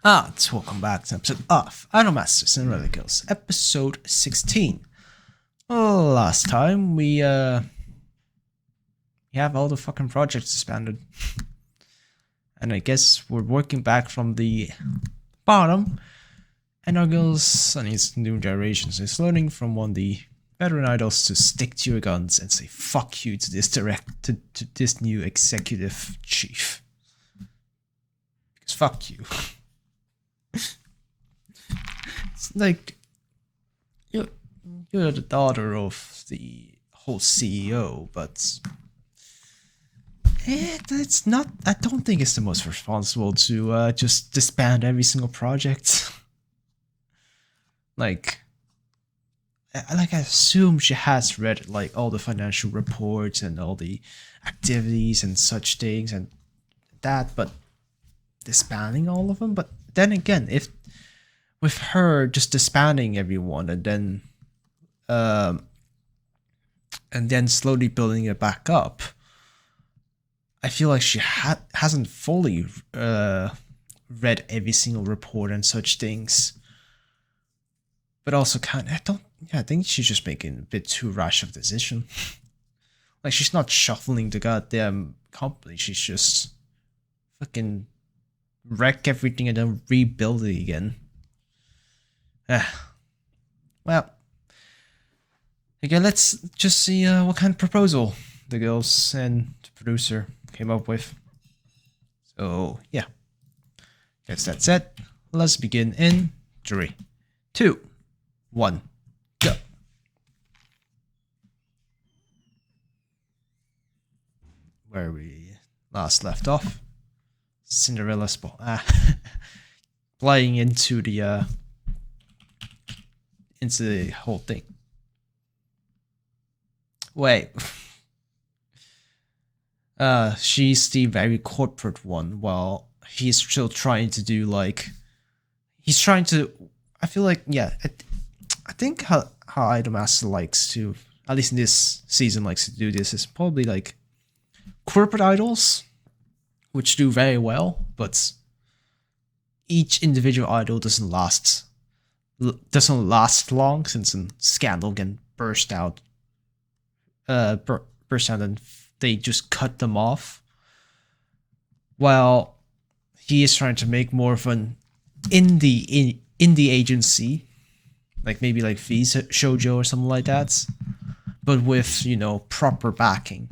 Welcome back to an episode of iDOLM STER Cinderella Girls, episode 16. Last time we have all the fucking projects disbanded. And I guess we're working back from the bottom. And our girls and his new generations is learning from one of the veteran idols to stick to your guns and say fuck you to this to this new executive chief. Because fuck you. It's like you're the daughter of the whole CEO, but it's not. I don't think it's the most responsible to just disband every single project. I assume she has read like all the financial reports and all the activities and such things and that, but disbanding all of them. But then again, if with her just disbanding everyone and then slowly building it back up, I feel like she hasn't fully read every single report and such things. But also I think she's just making a bit too rash of a decision. Like, she's not shuffling the goddamn company, she's just fucking wreck everything and then rebuild it again. Well, okay, let's just see what kind of proposal the girls and the producer came up with. So, yeah. Guess that's it. Let's begin in 3, 2, 1, go. Where we last left off. Cinderella playing into the whole thing. Wait. She's the very corporate one, while he's still trying to do I feel like, yeah, I think how iDOLM Master likes to, at least in this season, likes to do this is probably like corporate idols, which do very well, but each individual idol doesn't last long, since a scandal can burst out and they just cut them off. While he is trying to make more of an indie agency, like maybe like V's Shoujo or something like that, but with, proper backing.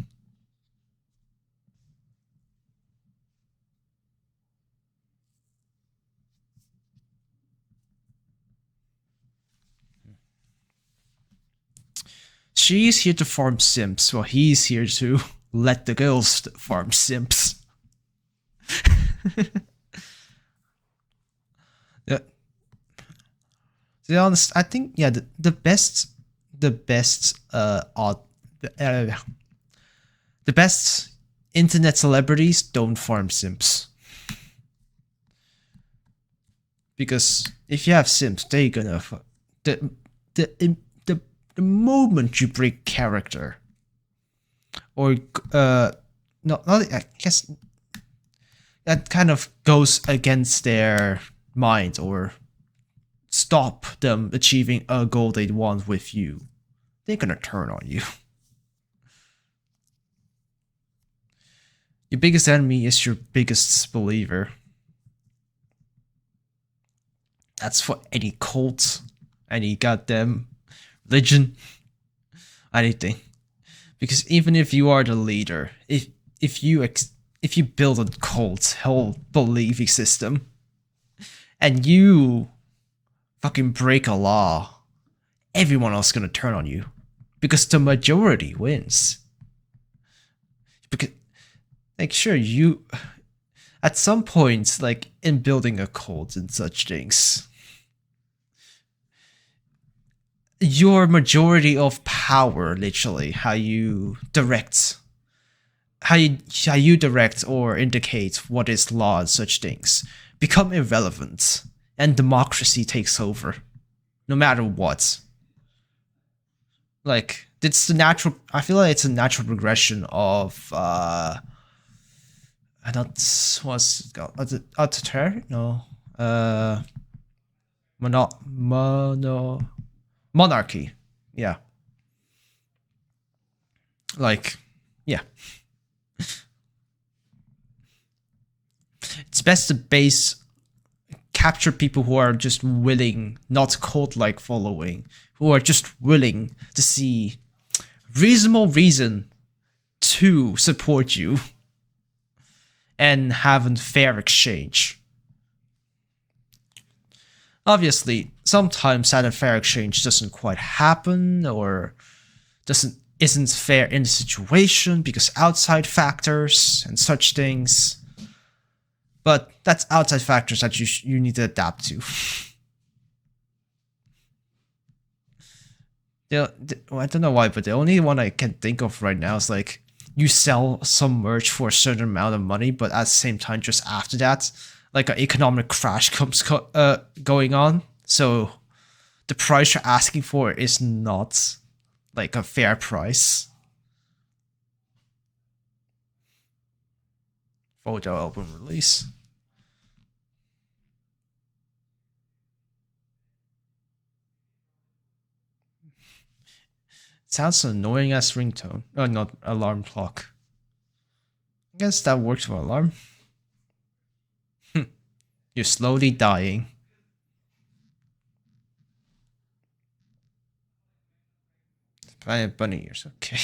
She's here to farm simps, while he's here to let the girls farm simps. Yeah. To be honest, I think the best internet celebrities don't farm simps, because if you have simps, they're gonna the moment you break character, or I guess that kind of goes against their mind or stop them achieving a goal they want with you, they're gonna turn on you. Your biggest enemy is your biggest believer. That's for any cult, any goddamn religion, anything. Because even if you are the leader, if you build a cult, whole belief system, and you fucking break a law, everyone else is gonna turn on you, because the majority wins. Because, like, sure, you at some point, like in building a cult and such things, your majority of power, literally, how you direct or indicate what is law and such things, become irrelevant, and democracy takes over, no matter what. Like, it's the natural. I feel like it's a natural progression of not what's it called? No, monarchy. Yeah. Like, yeah. It's best to capture people who are just willing, not cult-like following, who are just willing to see reasonable reason to support you and have a fair exchange. Obviously, sometimes that fair exchange doesn't quite happen or isn't fair in the situation because outside factors and such things. But that's outside factors that you need to adapt to. I don't know why, but the only one I can think of right now is like you sell some merch for a certain amount of money, but at the same time, just after that, like an economic crash comes going on. So the price you're asking for is not like a fair price. Photo album release. Sounds annoying as ringtone. Oh, not alarm clock. I guess that works for alarm. You're slowly dying. Planet bunny ears, okay.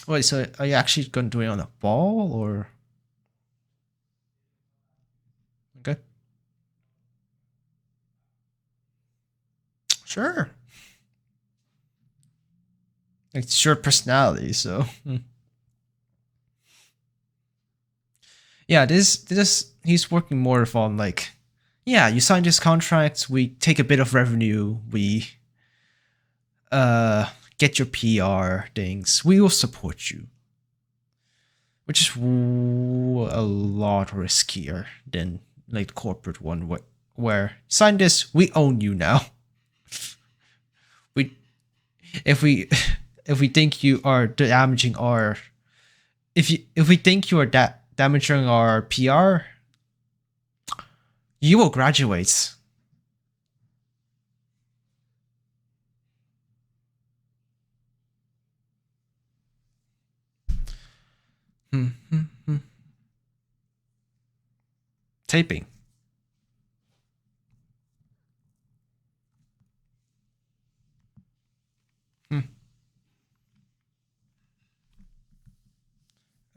Wait, so are you actually going to do it on a ball or? Okay. Sure. It's your personality, so. Yeah, this he's working more on like, yeah, you sign this contract, we take a bit of revenue, we get your PR things, we will support you. Which is a lot riskier than like the corporate one where sign this, we own you now. If we think you are damaging our if we think you are damaging our PR, you will graduate. Taping.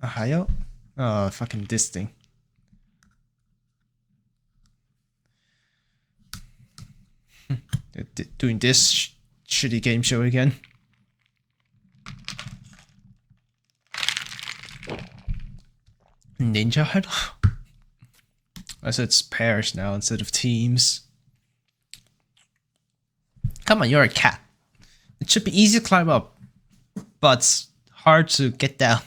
Ohio? Oh, fucking this thing. Doing this shitty game show again. Ninja Idol? I said it's pairs now instead of teams. Come on, you're a cat. It should be easy to climb up, but hard to get down.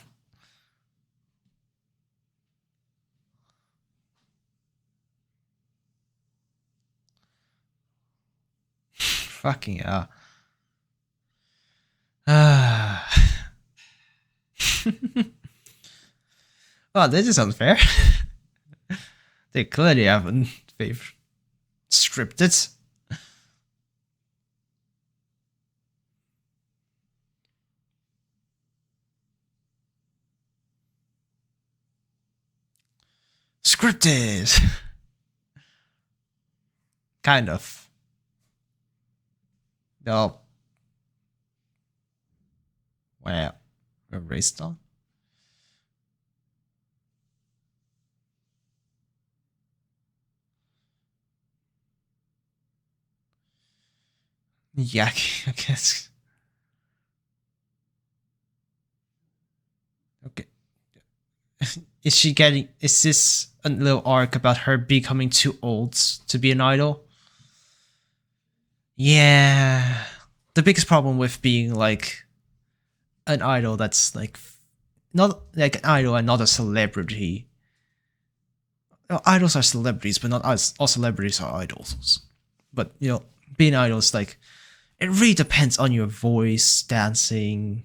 Fucking hell. Oh, this is unfair. They clearly haven't scripted. Scripted. Kind of. No. Wow. Erased on. Yeah, I guess. Okay. Is this a little arc about her becoming too old to be an idol? Yeah. The biggest problem with being like an idol that's like not like an idol and not a celebrity. Well, idols are celebrities, but not all celebrities are idols. But you know, being an idol is like it really depends on your voice, dancing,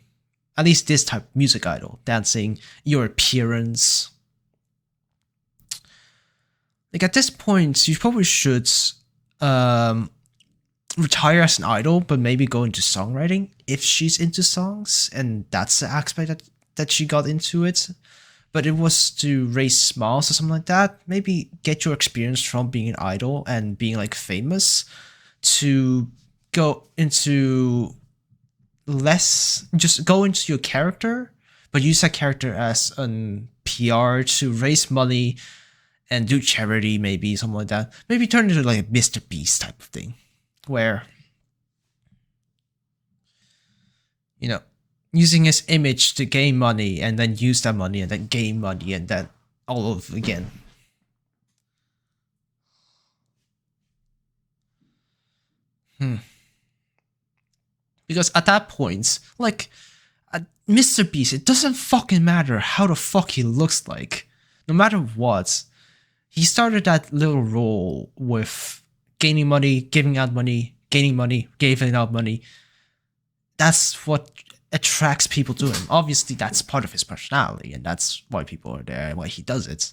at least this type of music idol, dancing, your appearance. like at this point, you probably should retire as an idol, but maybe go into songwriting if she's into songs, and that's the aspect that she got into it. But it was to raise smiles or something like that. Maybe get your experience from being an idol and being like famous to go into just go into your character, but use that character as an PR to raise money and do charity, maybe something like that. Maybe turn into like a Mr. Beast type of thing, where, you know, using his image to gain money and then use that money and then gain money and then all over again. Because at that point, like, Mr. Beast, it doesn't fucking matter how the fuck he looks like. No matter what, he started that little role with gaining money, giving out money, gaining money, giving out money. That's what attracts people to him. Obviously, that's part of his personality, and that's why people are there and why he does it.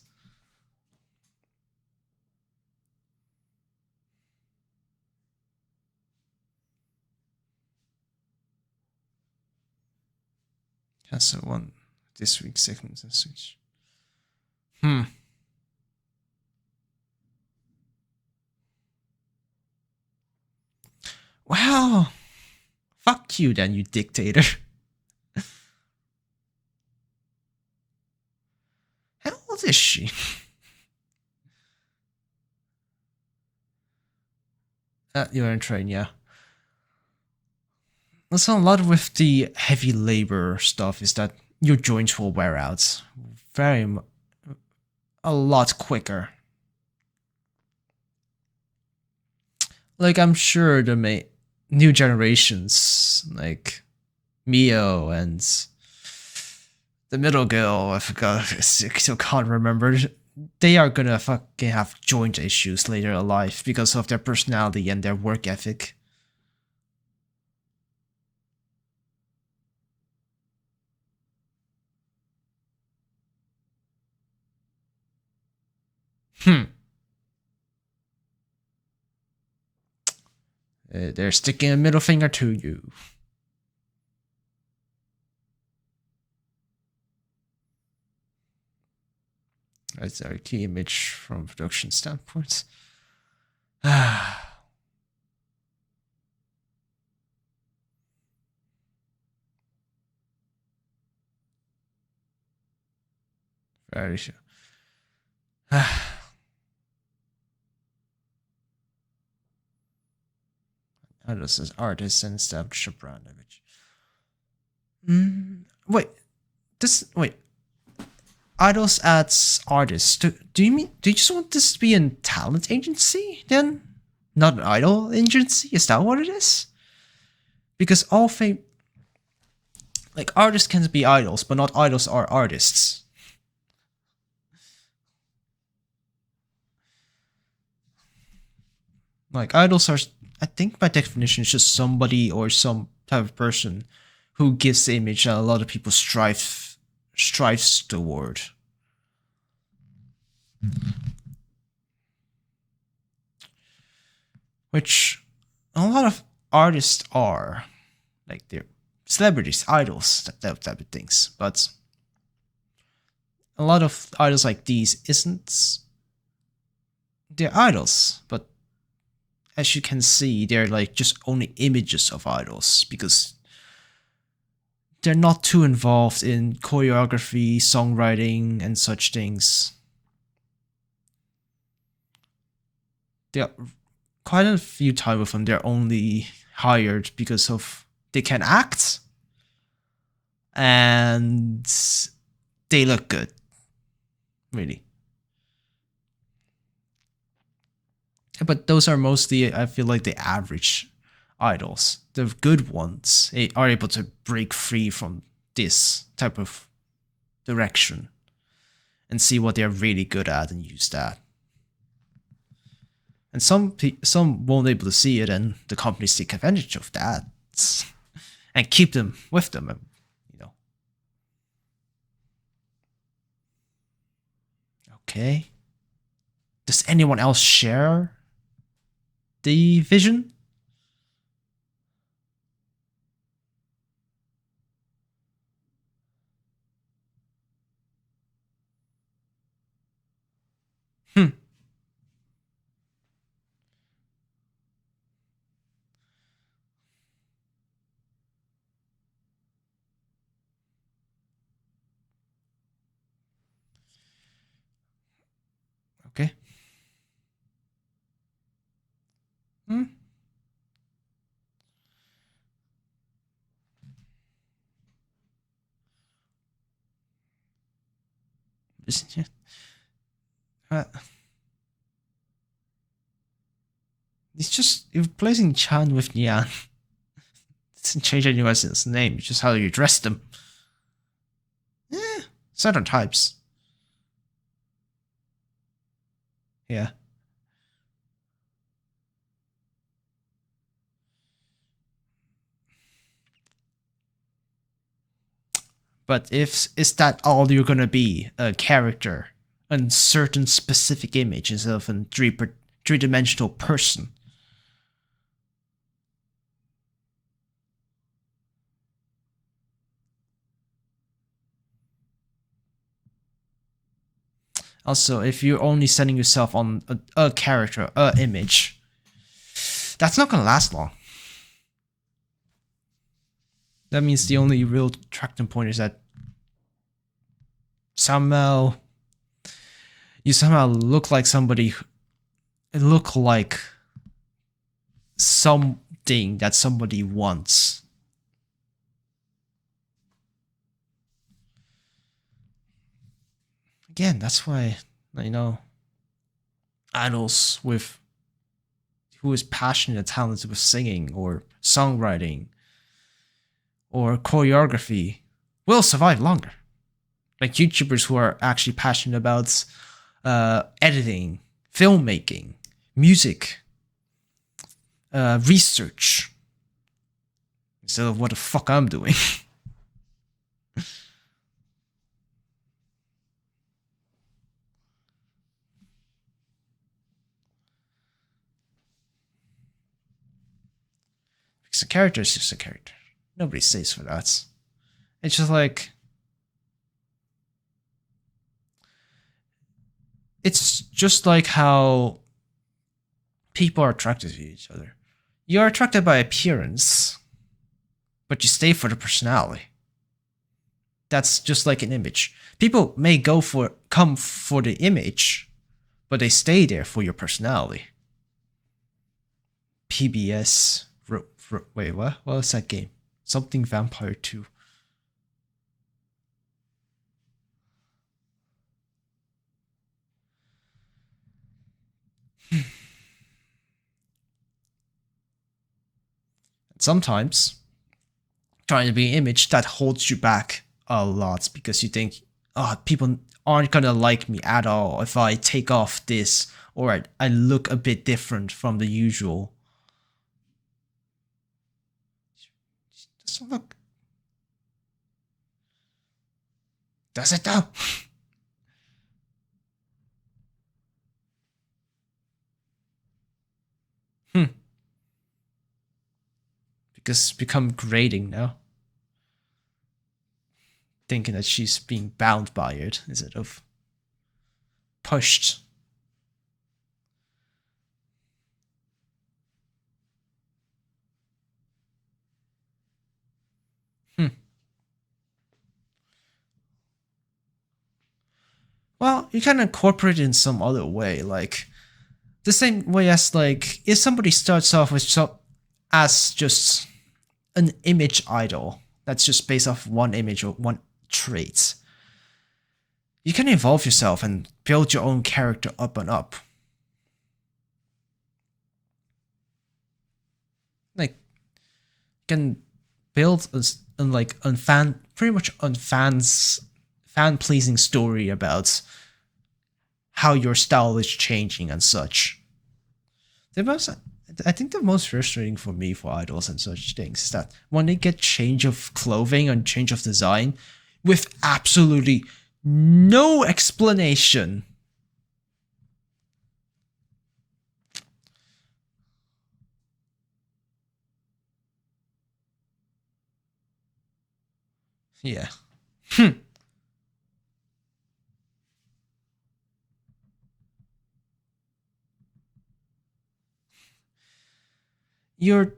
Cancel one this week, second and switch. Well, fuck you then, you dictator. How old is she? You're in train, yeah. Also, a lot with the heavy labor stuff is that your joints will wear out a lot quicker. Like, I'm sure the new generations, like Mio and the middle girl, I forgot, I still can't remember, they are gonna fucking have joint issues later in life because of their personality and their work ethic. They're sticking a middle finger to you. That's our key image from production standpoint. Very sure. Idols as artists and establish a brand image. Wait. Idols as artists. Do you just want this to be a talent agency then? Not an idol agency? Is that what it is? Because all fame, like, artists can be idols, but not idols are artists. Like, idols are, I think by definition, it's just somebody or some type of person who gives the image that a lot of people strives toward. Which a lot of artists are. Like, they're celebrities, idols, that type of things. But a lot of idols like these they're idols, but as you can see, they're like just only images of idols because they're not too involved in choreography, songwriting, and such things. There are quite a few times with them, they're only hired because of they can act and they look good. Really. But those are mostly, I feel like, the average idols. The good ones are able to break free from this type of direction and see what they're really good at and use that. And some won't be able to see it, and the companies take advantage of that and keep them with them. You know. Okay. Does anyone else share the vision? Okay. It's just you're replacing Chan with Nian. It doesn't change anyone's name, it's just how you dress them. Certain types. Yeah. But is that all you're gonna be, a character, a certain specific image instead of a three-dimensional person? Also, if you're only setting yourself on a character, a image, that's not gonna last long. That means the only real attracting point is that somehow you somehow look like somebody, look like something that somebody wants. Again, that's why, you know, idols with who is passionate and talented with singing or songwriting or choreography will survive longer. Like YouTubers who are actually passionate about editing, filmmaking, music, research, instead of what the fuck I'm doing. Because a character is just a character. Nobody stays for that. It's just like, it's just like how people are attracted to each other. You're attracted by appearance, but you stay for the personality. That's just like an image. People may come for the image, but they stay there for your personality. PBS. Wait, what? What was that game? Something Vampire 2. Sometimes trying to be an image that holds you back a lot because you think, oh, people aren't gonna like me at all if I take off this or I look a bit different from the usual. Doesn't look. Does it though? Because it's become grating now. Thinking that she's being bound by it instead of pushed. Well, you can incorporate it in some other way, like the same way as like if somebody starts off with as just an image idol that's just based off one image or one trait, you can evolve yourself and build your own character up and up. Like, you can build pretty much a fan pleasing story about how your style is changing and such. I think the most frustrating for me for idols and such things is that when they get change of clothing and change of design with absolutely no explanation, Yeah. You're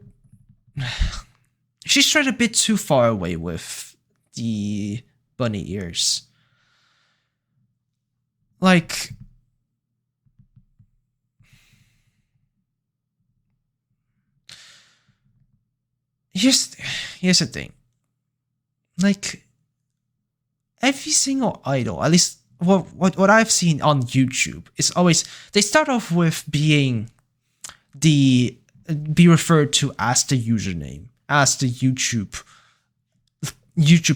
She's tried a bit too far away with the bunny ears. Like, here's the thing. Like, every single idol, at least what I've seen on YouTube, is always they start off with be referred to as the username, as the YouTube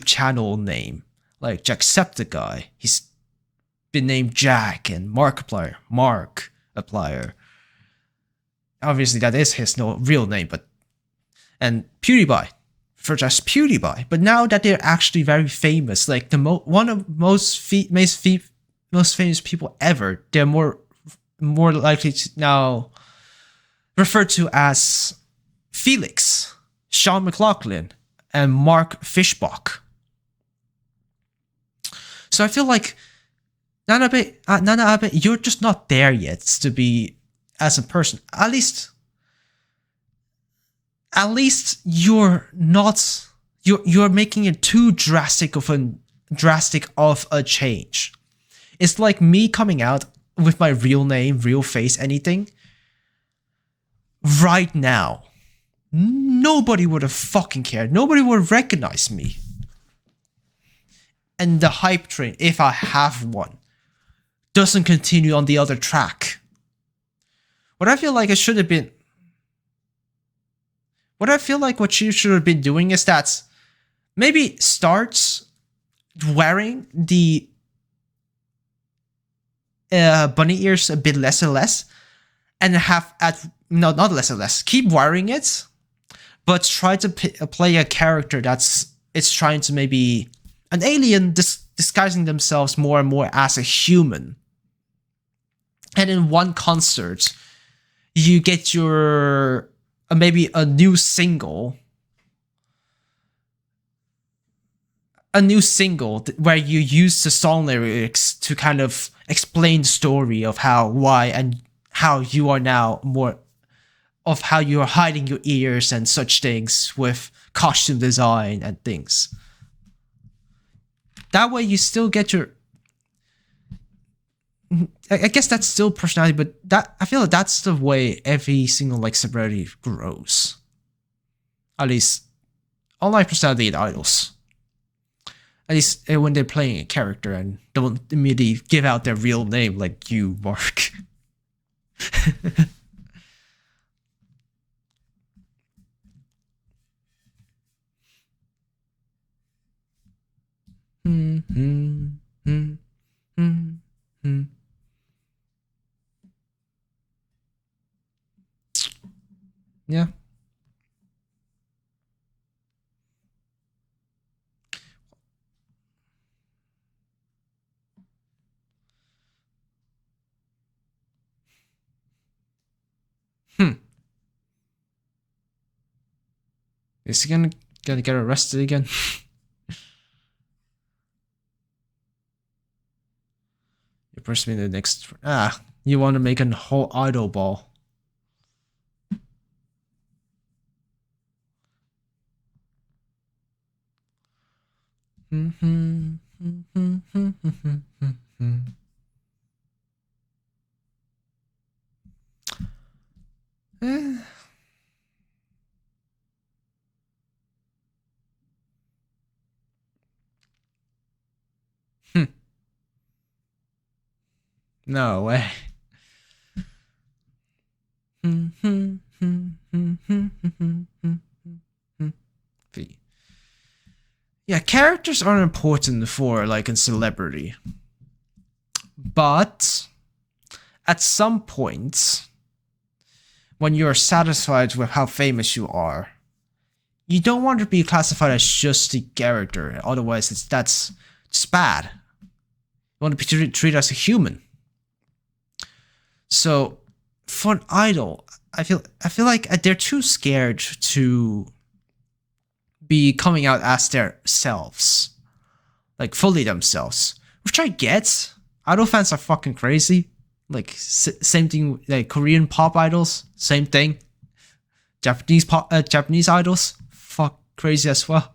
channel name. Like Jacksepticeye, he's been named Jack, and Markiplier. Obviously, that is his real name, and PewDiePie, for just PewDiePie. But now that they're actually very famous, like one of most famous people ever, they're more likely to now referred to as Felix, Sean McLaughlin, and Mark Fishbach. So I feel like Nana Abe, you're just not there yet to be as a person. At least you're not. You're making it too drastic of a change. It's like me coming out with my real name, real face, anything. Right now, nobody would have fucking cared. Nobody would recognize me. And the hype train, if I have one, doesn't continue on the other track. What I feel like what you should have been doing is that maybe start wearing the bunny ears a bit less and less, and not less and less. Keep wearing it, but try to play a character it's trying to maybe an alien disguising themselves more and more as a human. And in one concert, you get your maybe a new single where you use the song lyrics to kind of explain the story of why and how you are now more of how you are hiding your ears and such things with costume design and things. That way you still get your, I guess that's still personality, but I feel like that's the way every single celebrity grows. At least online personality in idols. At least when they're playing a character and don't immediately give out their real name like you, Mark. Yeah. Is he gonna get arrested again? You're pursuing the next. You want to make a whole idol ball. No way. Yeah, characters are important for a celebrity. But at some point, when you're satisfied with how famous you are, you don't want to be classified as just the character. Otherwise, that's bad. You want to be treated as a human. So, for an idol, I feel like they're too scared to be coming out as their selves. like fully themselves, which I get. Idol fans are fucking crazy. Like same thing, like Korean pop idols, same thing. Japanese idols, fuck crazy as well.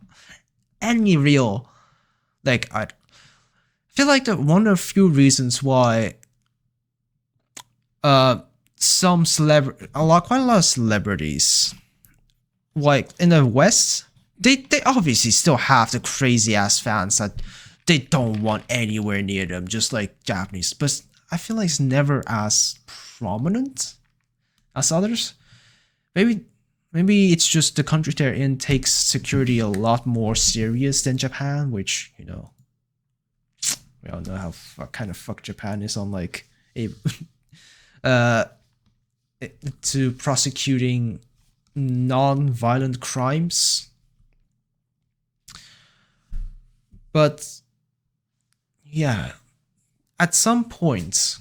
Any real, like I feel like that one of the few reasons why some quite a lot of celebrities, like in the West, they obviously still have the crazy ass fans that they don't want anywhere near them, just like Japanese. But I feel like it's never as prominent as others. Maybe it's just the country they're in takes security a lot more serious than Japan, which, you know, we all know how kind of fucked Japan is on like to prosecuting non-violent crimes. But yeah, at some point,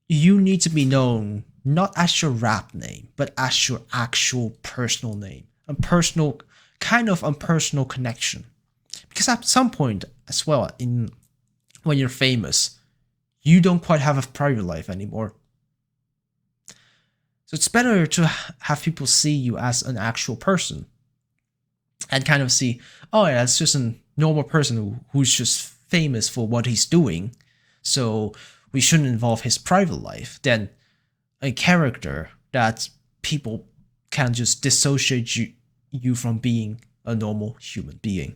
you need to be known not as your rap name, but as your actual personal name, a personal kind of impersonal connection. Because at some point as well, when you're famous, you don't quite have a private life anymore. So it's better to have people see you as an actual person and kind of see, oh yeah, it's just a normal person who's just famous for what he's doing, so we shouldn't involve his private life, than a character that people can just dissociate you from being a normal human being.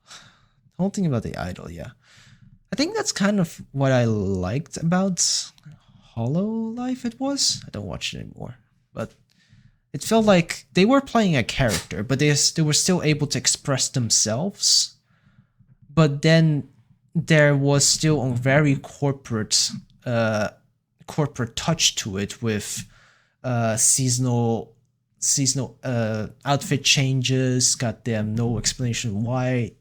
The whole thing about the idol, yeah. I think that's kind of what I liked about Hololive. It was. I don't watch it anymore, but it felt like they were playing a character, but they were still able to express themselves. But then there was still a very corporate touch to it, with seasonal outfit changes. Goddamn, no explanation why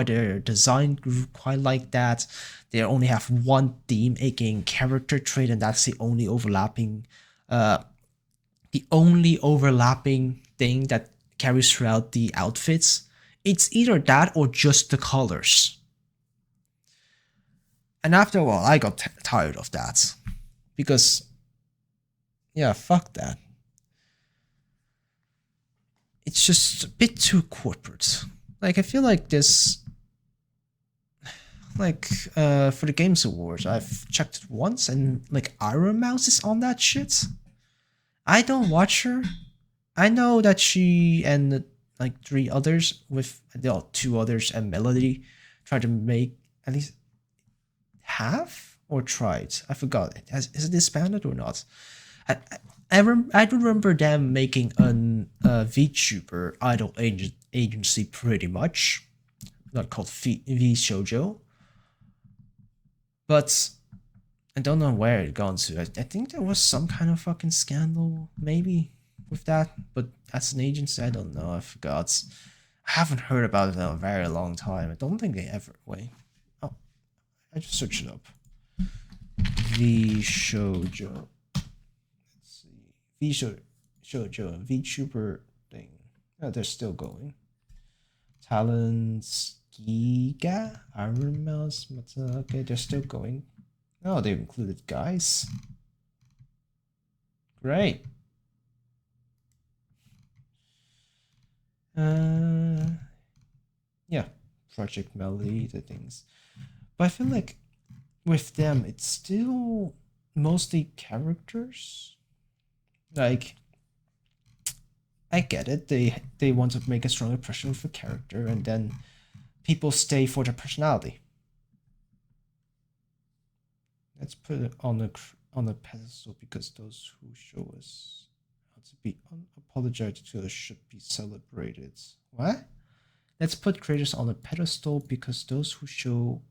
their design grew quite like that. They only have one theme, aka character trait, and that's the only overlapping thing that carries throughout the outfits. It's either that or just the colors. And after a while, I got tired of that, because yeah, fuck that. It's just a bit too corporate. Like, I feel like this, like, for the Games Awards, I've checked it once, and like Iron Mouse is on that shit. I don't watch her. I know that she and like 3 others, with 2 others and Melody, tried to make at least half, or tried. I forgot. Is it disbanded or not? I remember them making a VTuber idol agency, pretty much, not called V Shoujo, but I don't know where it gone to. I think there was some kind of fucking scandal maybe with that, but as an agency, I don't know. I forgot. I haven't heard about it in a very long time. I don't think they ever. Wait. Oh, I just searched it up. V Shoujo. Shoujo and VTuber thing. Oh, they're still going. Talents, Giga, Iron Mouse, okay, they're still going. Oh, they've included guys. Great. Yeah, Project Melody, the things. But I feel like with them, it's still mostly characters. Like, I get it. They want to make a strong impression of a character, and then people stay for their personality. Let's put it on a pedestal, because those who show us how to be unapologetic to us should be celebrated. What? Let's put creators on a pedestal, because those who show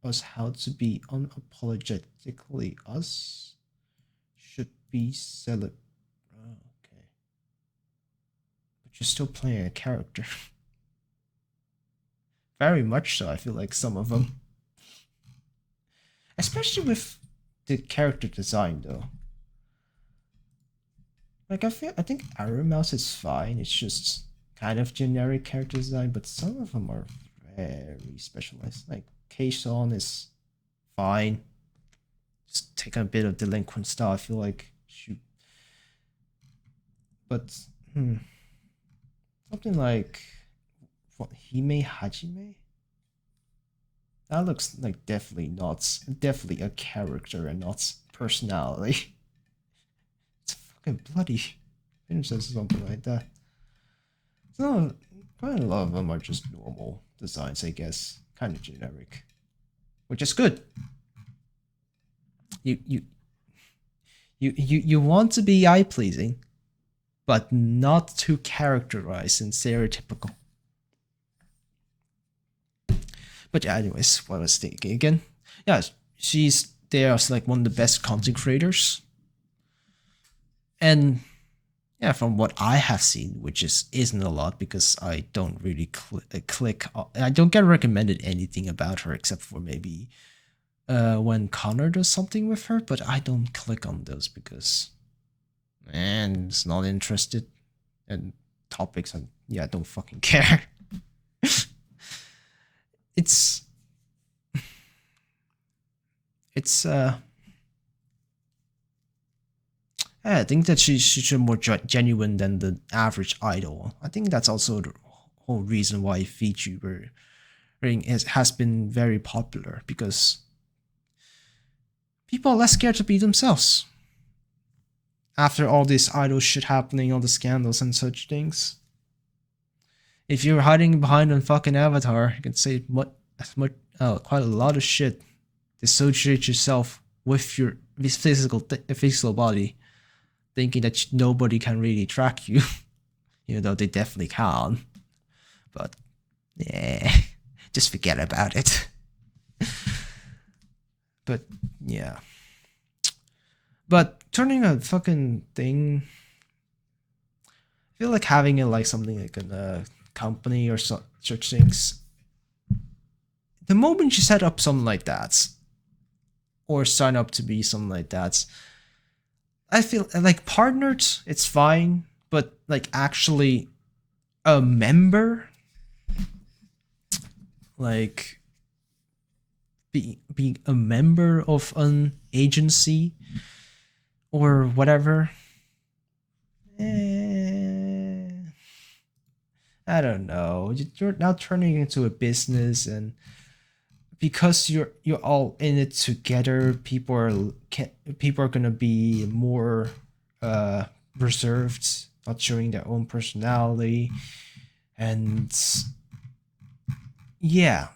us how to be unapologetically us should be celebrated. Okay. But you're still playing a character. Very much so, I feel like some of them. Especially with the character design, though. Like, I think Iron Mouse is fine. It's just kind of generic character design, but some of them are very specialized. Like K-Son is fine. Just take a bit of delinquent style. I feel like shoot. But something like what, Hime Hajime? That looks like definitely a character and not personality. It's fucking bloody. Finish says something like that. So quite a lot of them are just normal designs, I guess. Kind of generic. Which is good. You want to be eye pleasing, but not too characterized and stereotypical. But yeah, anyways, what I was thinking again. Yeah, she's there as like one of the best content creators. And yeah, from what I have seen, which isn't a lot because I don't really click. I don't get recommended anything about her except for maybe when Connor does something with her, but I don't click on those because, man, it's not interested in topics and yeah, I don't fucking care. It's I think that she's more genuine than the average idol. I think that's also the whole reason why VTuber has been very popular, because people are less scared to be themselves. After all this idol shit happening, all the scandals and such things. If you're hiding behind a fucking avatar, you can say quite a lot of shit. Dissociate yourself with your physical body, thinking that nobody can really track you, even though they definitely can. But yeah, just forget about it. But yeah. But turning a fucking thing, I feel like having it like something like a company or such things. The moment you set up something like that, or sign up to be something like that, I feel like partnered, it's fine, but like actually a member, like being a member of an agency or whatever, I don't know. You're now turning it into a business, and because you're all in it together, people are gonna be more reserved, not showing their own personality, and yeah,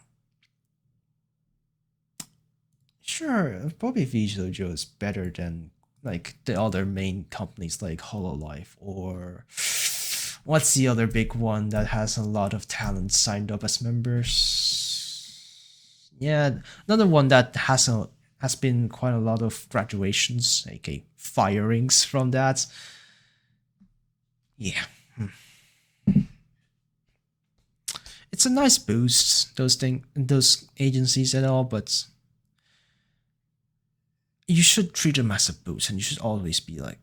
sure, probably Devilgod is better than like the other main companies like Hololive, or what's the other big one that has a lot of talent signed up as members? Yeah, another one that has been quite a lot of graduations, aka firings from that. Yeah. It's a nice boost, those agencies and all, but you should treat them as a boost, and you should always be like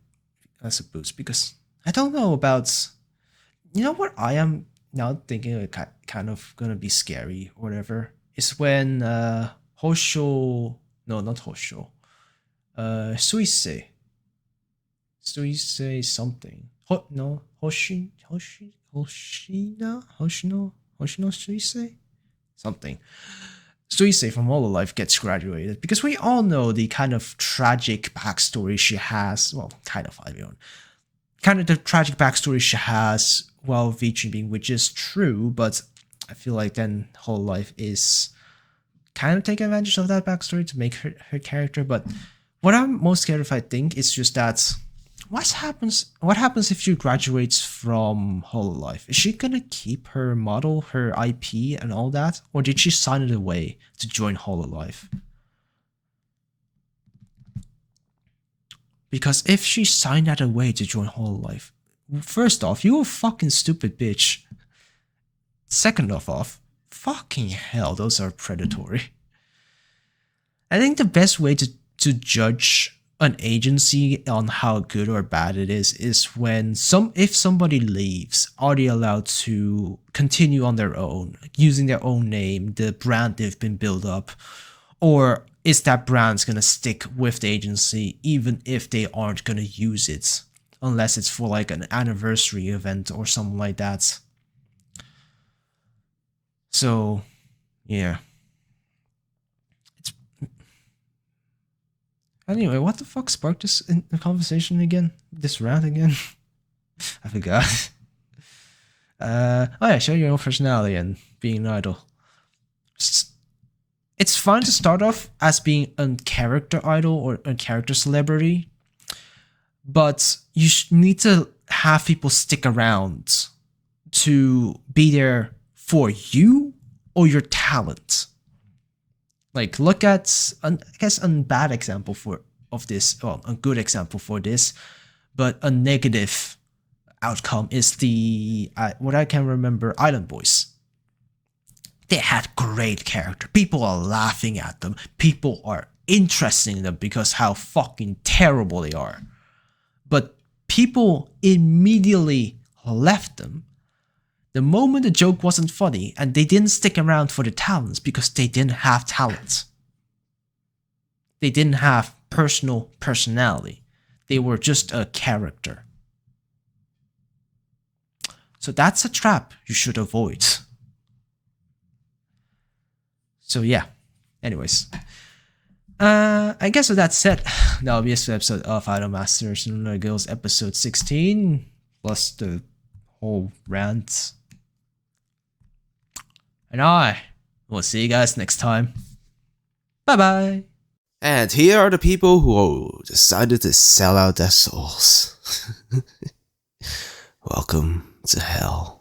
as a boost, because I don't know about, you know what I am now thinking like kind of gonna be scary or whatever, is when Hosho, no, not Hosho, Suisei something, Hoshino Suisei something. Suisei from Hololive gets graduated, because we all know the kind of tragic backstory she has. Well, kind of, I mean, kind of the tragic backstory she has while VTubing, which is true, but I feel like then Hololive is kind of taking advantage of that backstory to make her character. But what I'm most scared of, I think, is just that what happens if she graduates from Hololive? Is she gonna keep her model, her IP, and all that, or did she sign it away to join Hololive? Because if she signed that away to join Hololive, first off, you a fucking stupid bitch. Second off, fucking hell, those are predatory. I think the best way to judge an agency on how good or bad it is when if somebody leaves, are they allowed to continue on their own, using their own name, the brand they've been built up, or is that brand's gonna stick with the agency even if they aren't gonna use it, unless it's for like an anniversary event or something like that. So, yeah. Anyway, what the fuck sparked this conversation again? This rant again? I forgot. Oh yeah, show your own personality and being an idol. It's fun to start off as being a character idol or a character celebrity, but you need to have people stick around to be there for you or your talent. Like, look at, I guess, a bad example of this, well, a good example for this, but a negative outcome is the, what I can remember, Island Boys. They had great character. People are laughing at them. People are interested in them because how fucking terrible they are. But people immediately left them the moment the joke wasn't funny, and they didn't stick around for the talents because they didn't have talent. They didn't have personality. They were just a character. So that's a trap you should avoid. So yeah, anyways. I guess with that said, that'll be this episode of Idol Master Cinderella Girls episode 16, plus the whole rant. And I will see you guys next time. Bye bye. And here are the people who decided to sell out their souls. Welcome to hell.